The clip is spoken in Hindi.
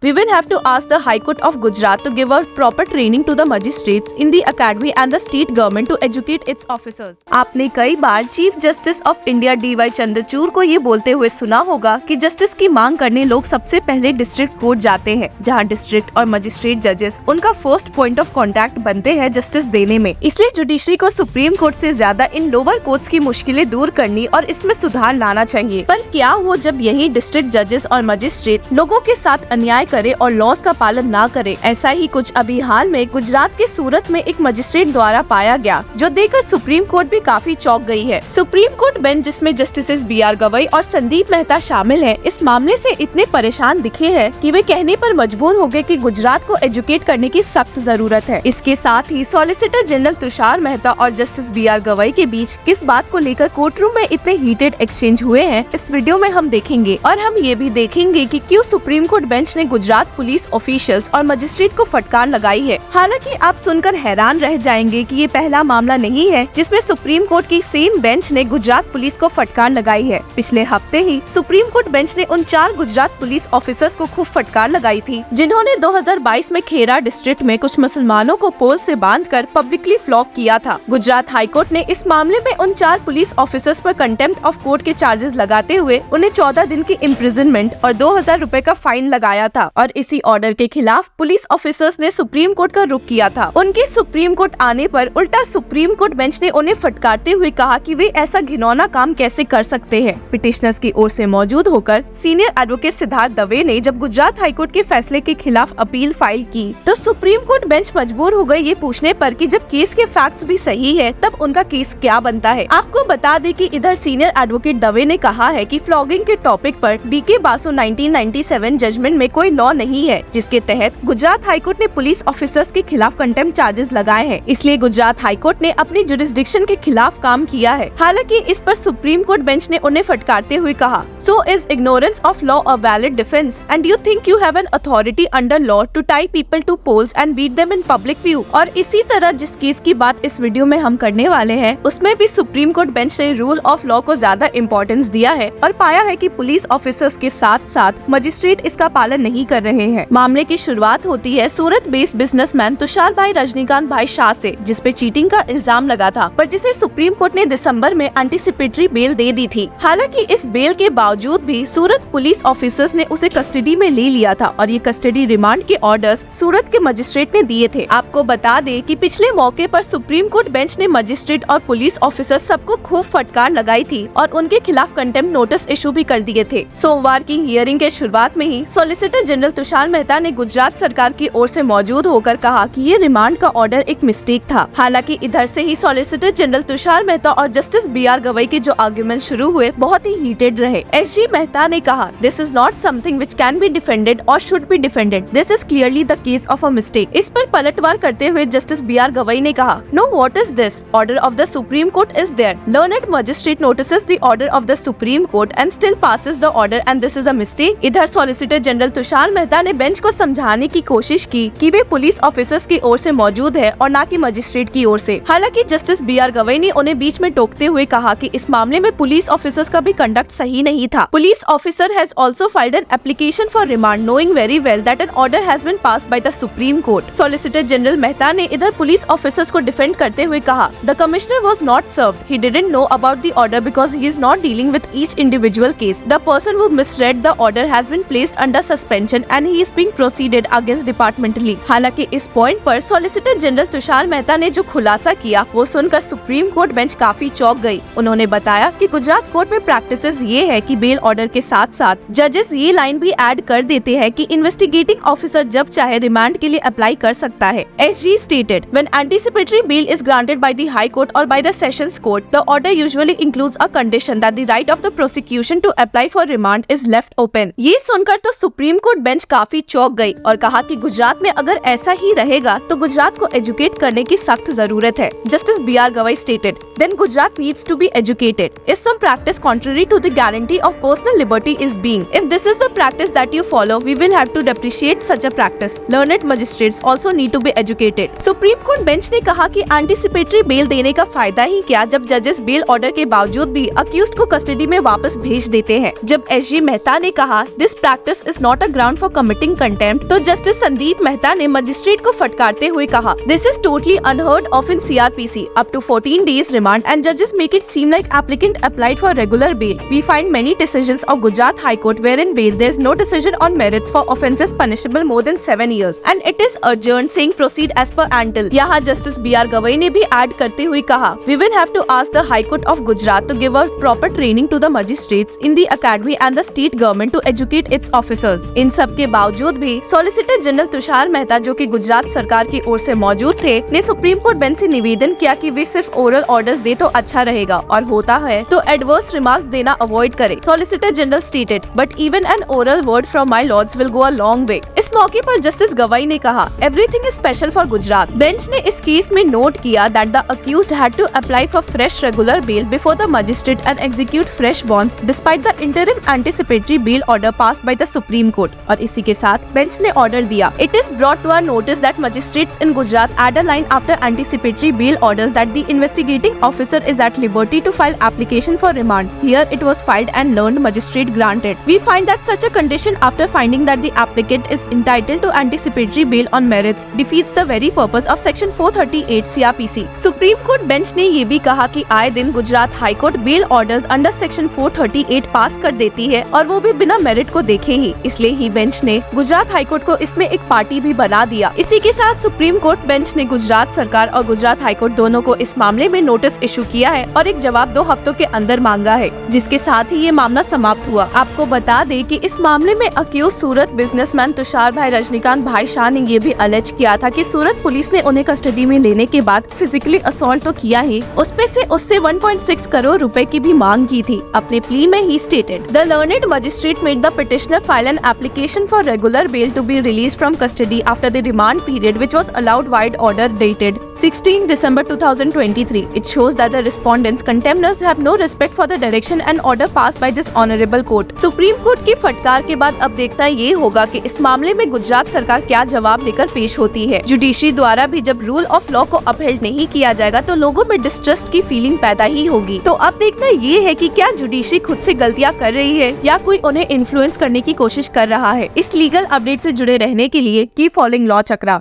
We will have to ask the High Court of Gujarat to give a proper training to the magistrates in the academy and the state government to educate its officers. आपने कई बार chief justice of India DY Chandrachud को ये बोलते हुए सुना होगा कि जस्टिस की मांग करने लोग सबसे पहले डिस्ट्रिक्ट कोर्ट जाते हैं, जहां डिस्ट्रिक्ट और मजिस्ट्रेट जजेस उनका फर्स्ट पॉइंट ऑफ कांटेक्ट बनते हैं जस्टिस देने में। इसलिए जुडिशरी को सुप्रीम कोर्ट से ज्यादा इन लोअर कोर्ट्स की मुश्किलें दूर करनी और इसमें सुधार लाना चाहिए। पर क्या हो जब यही डिस्ट्रिक्ट जजेस और मजिस्ट्रेट लोगों के साथ अन्याय करे और लॉज का पालन ना करे? ऐसा ही कुछ अभी हाल में गुजरात के सूरत में एक मजिस्ट्रेट द्वारा पाया गया, जो देखकर सुप्रीम कोर्ट भी काफी चौंक गई है। सुप्रीम कोर्ट बेंच जिसमें जस्टिस BR गवई और संदीप मेहता शामिल हैं, इस मामले से इतने परेशान दिखे हैं कि वे कहने पर मजबूर हो गए कि गुजरात को एजुकेट करने की सख्त जरूरत है। इसके साथ ही सॉलिसिटर जनरल तुषार मेहता और जस्टिस BR गवई के बीच किस बात को लेकर कोर्ट रूम में इतने हीटेड एक्सचेंज हुए हैं, इस वीडियो में हम देखेंगे। और हम ये भी देखेंगे कि क्यों सुप्रीम कोर्ट बेंच ने गुजरात पुलिस ऑफिशियल्स और मजिस्ट्रेट को फटकार लगाई है। हालांकि आप सुनकर हैरान रह जाएंगे कि ये पहला मामला नहीं है जिसमें सुप्रीम कोर्ट की सेम बेंच ने गुजरात पुलिस को फटकार लगाई है। पिछले हफ्ते ही सुप्रीम कोर्ट बेंच ने उन 4 गुजरात पुलिस ऑफिसर्स को खूब फटकार लगाई थी, जिन्होंने 2022 में खेरा डिस्ट्रिक्ट में कुछ मुसलमानों को पोल से बांधकर पब्लिकली फ्लॉग किया था। गुजरात हाई कोर्ट ने इस मामले में उन 4 पुलिस ऑफिसर्स पर कंटेम्प्ट ऑफ कोर्ट के चार्जेस लगाते हुए उन्हें 14 दिन की इम्प्रिजनमेंट और 2000 रुपए का फाइन लगाया था। और इसी ऑर्डर के खिलाफ पुलिस ऑफिसर्स ने सुप्रीम कोर्ट का रुख किया था। उनके सुप्रीम कोर्ट आने पर उल्टा सुप्रीम कोर्ट बेंच ने उन्हें फटकारते हुए कहा कि वे ऐसा घिनौना काम कैसे कर सकते हैं। पिटिशनर्स की ओर से मौजूद होकर सीनियर एडवोकेट सिद्धार्थ दवे ने जब गुजरात हाईकोर्ट के फैसले के खिलाफ अपील फाइल की, तो सुप्रीम कोर्ट बेंच मजबूर हो गई ये पूछने पर कि जब केस के फैक्ट्स भी सही है तब उनका केस क्या बनता है। आपको बता दें कि इधर सीनियर एडवोकेट दवे ने कहा है कि फ्लॉगिंग के टॉपिक पर DK बासु 1997 जजमेंट में कोई लॉ नहीं है जिसके तहत गुजरात हाईकोर्ट ने पुलिस ऑफिसर्स के खिलाफ कंटेम्प्ट चार्जेस लगाए हैं। इसलिए गुजरात हाईकोर्ट ने अपनी जुरिस्डिक्शन के खिलाफ काम किया है। हालांकि इस पर सुप्रीम कोर्ट बेंच ने उन्हें फटकारते हुए कहा, so is ignorance of law a valid defence and you think you have an authority under law to tie people to poles and beat them in public view. और इसी तरह जिस केस की बात इस वीडियो में हम करने वाले हैं, उसमें भी सुप्रीम कोर्ट बेंच ने रूल ऑफ लॉ को ज्यादा इम्पोर्टेंस दिया है और पाया है कि पुलिस ऑफिसर्स के साथ साथ मजिस्ट्रेट इसका पालन नहीं कर रहे हैं। मामले की शुरुआत होती है सूरत बेस्ड बिजनेसमैन तुषार भाई रजनीकांत भाई शाह से, जिसपे चीटिंग का इल्जाम लगा था, पर जिसे सुप्रीम कोर्ट ने दिसंबर में एंटीसिपेटरी बेल दे दी थी। हालांकि इस बेल के बावजूद भी सूरत पुलिस ऑफिसर्स ने उसे कस्टडी में ले लिया था और ये कस्टडी रिमांड के ऑर्डर्स सूरत के मजिस्ट्रेट ने दिए थे। आपको बता दें कि पिछले मौके पर सुप्रीम कोर्ट बेंच ने मजिस्ट्रेट और पुलिस ऑफिसर्स सबको खूब फटकार लगाई थी और उनके खिलाफ कंटेम्प्ट नोटिस इशू भी कर दिए थे। सोमवार की हियरिंग के शुरुआत में ही सॉलिसिटर जनरल तुषार मेहता ने गुजरात सरकार की ओर से मौजूद होकर कहा कि ये रिमांड का ऑर्डर एक मिस्टेक था। हालांकि इधर से ही सॉलिसिटर जनरल तुषार मेहता और जस्टिस BR गवई के जो आर्गुमेंट शुरू हुए बहुत ही हीटेड रहे। SG मेहता ने कहा, this is not something which can be defended और should be defended, this is clearly the case of a mistake. इस पर पलटवार करते हुए जस्टिस BR गवई ने कहा, no what is this, order of the Supreme Court is there, learned magistrate notices the order of the Supreme Court and still passes the order and this is a mistake. इधर सॉलिसिटर जनरल तुषार मेहता ने बेंच को समझाने की कोशिश की कि वे पुलिस ऑफिसर्स की ओर से मौजूद है और न कि मजिस्ट्रेट की ओर से। हालांकि जस्टिस BR गवई ने उन्हें बीच में टोकते हुए कहा कि इस मामले में पुलिस ऑफिसर्स का भी कंडक्ट सही नहीं था। Police officer has also filed an application for remand knowing very well that an order has been passed by the Supreme Court. Solicitor general Mehta ने इधर पुलिस ऑफिसर्स को डिफेंड करते हुए कहा, the commissioner was not served, he didn't know about the order because he is not dealing with each individual case, the person who misread the order has been placed under suspension and he is being proceeded against departmentally. हालांकि इस पॉइंट पर सॉलिसिटर जनरल तुषार मेहता ने जो खुलासा किया वो सुनकर सुप्रीम कोर्ट बेंच काफी चौंक गई। उन्होंने बताया कि गुजरात कोर्ट में प्रैक्टिसेस ये है कि बेल ऑर्डर के साथ साथ जजेस ये लाइन भी ऐड कर देते हैं कि इन्वेस्टिगेटिंग ऑफिसर जब चाहे रिमांड के लिए अप्लाई कर सकता है। SG stated, when anticipatory bail is granted by the high court और by the sessions court, the order usually includes a condition that the right of the prosecution to apply for remand is left open. ये सुनकर तो सुप्रीम कोर्ट बेंच काफी चौंक गई और कहा कि गुजरात में अगर ऐसा ही रहेगा तो गुजरात को एजुकेट करने की सख्त जरूरत है। Justice BR Gavai stated, then Gujarat needs to be educated. If some practice contrary to the guarantee of personal liberty is being, if this is the practice that you follow, we will have to depreciate such a practice. Learned magistrates also need to be educated. Supreme Court bench ने कहा कि एंटीसिपेटरी बेल देने का फायदा ही क्या जब जजेस बेल ऑर्डर के बावजूद भी अक्यूज्ड को कस्टडी में वापस भेज देते हैं। जब SG मेहता ने कहा, this practice is not a ground ground for committing contempt, तो जस्टिस संदीप मेहता ने मजिस्ट्रेट को फटकारते हुए कहा, this is totally unheard of in CRPC, up to 14 days remand and judges make it seem like applicant applied for regular bail. We find many decisions of Gujarat High Court wherein bail there is no decision on merits for offences punishable more than 7 years and it is adjourned saying proceed as per antil. यहाँ जस्टिस BR गवई ने भी ऐड करते हुए कहा, we will have to ask the High Court of Gujarat to give out proper training to the magistrates in the academy and the state government to educate its officers. इन सब के बावजूद भी सॉलिसिटर जनरल तुषार मेहता जो कि गुजरात सरकार की ओर से मौजूद थे ने सुप्रीम कोर्ट बेंच से निवेदन किया कि वे सिर्फ ओरल ऑर्डर्स दे तो अच्छा रहेगा और होता है तो एडवर्स रिमार्क्स देना अवॉइड करे। Solicitor general stated, but even an oral word from my lords will go a long way. इस मौके पर जस्टिस गवई ने कहा, everything is special for Gujarat. Bench ने इस केस में नोट किया that the accused had to apply for fresh regular bail before the magistrate and execute fresh bonds despite the interim anticipatory bail order passed by the Supreme Court. और इसी के साथ बेंच ने ऑर्डर दिया, it is brought to our notice that magistrates in Gujarat add a line after anticipatory bail orders that the investigating officer is at liberty to file application for remand. Here it was filed and learned magistrate granted. We find that such a condition after finding that the applicant is entitled to anticipatory bail on merits defeats the very purpose of section 438 CRPC. Supreme Court bench ने ये भी कहा कि आए दिन Gujarat high court bell orders under section 438 पास कर देती है और वो भी बिना मेरिट को देखे ही, इसलिए ही बेंच ने गुजरात हाई कोर्ट को इसमें एक पार्टी भी बना दिया। इसी के साथ सुप्रीम कोर्ट बेंच ने गुजरात सरकार और गुजरात हाई कोर्ट दोनों को इस मामले में नोटिस इशू किया है और एक जवाब 2 हफ्तों के अंदर मांगा है, जिसके साथ ही ये मामला समाप्त हुआ। आपको बता दें कि इस मामले में अक्यूज सूरत बिजनेसमैन तुषार भाई रजनीकांत भाई शाह ने ये भी अलेज किया था कि सूरत पुलिस ने उन्हें कस्टडी में लेने के बाद फिजिकली असॉल्ट तो किया ही, उससे 1.6 करोड़ रुपए की भी मांग की थी। अपने प्ली में ही stated, the learned magistrate made the petitioner file an application for regular bail to be released from custody after the remand period which was allowed vide order dated 16 December 2023. It shows that the respondents contemners have no respect for the direction and order passed by this honorable court. Supreme court की फटकार के बाद अब देखना ये होगा कि इस मामले में गुजरात सरकार क्या जवाब लेकर पेश होती है। जुडिशरी द्वारा भी जब रूल ऑफ लॉ को अपहेल्ड नहीं किया जाएगा तो लोगों में डिस्ट्रस्ट की फीलिंग पैदा ही होगी। तो अब देखना ये है कि क्या जुडिशरी खुद से गलतियाँ कर रही है या कोई उन्हें इन्फ्लुएंस करने की कोशिश कर रहा है। इस लीगल अपडेट से जुड़े रहने के लिए कीप फॉलोइंग लॉ चक्रा।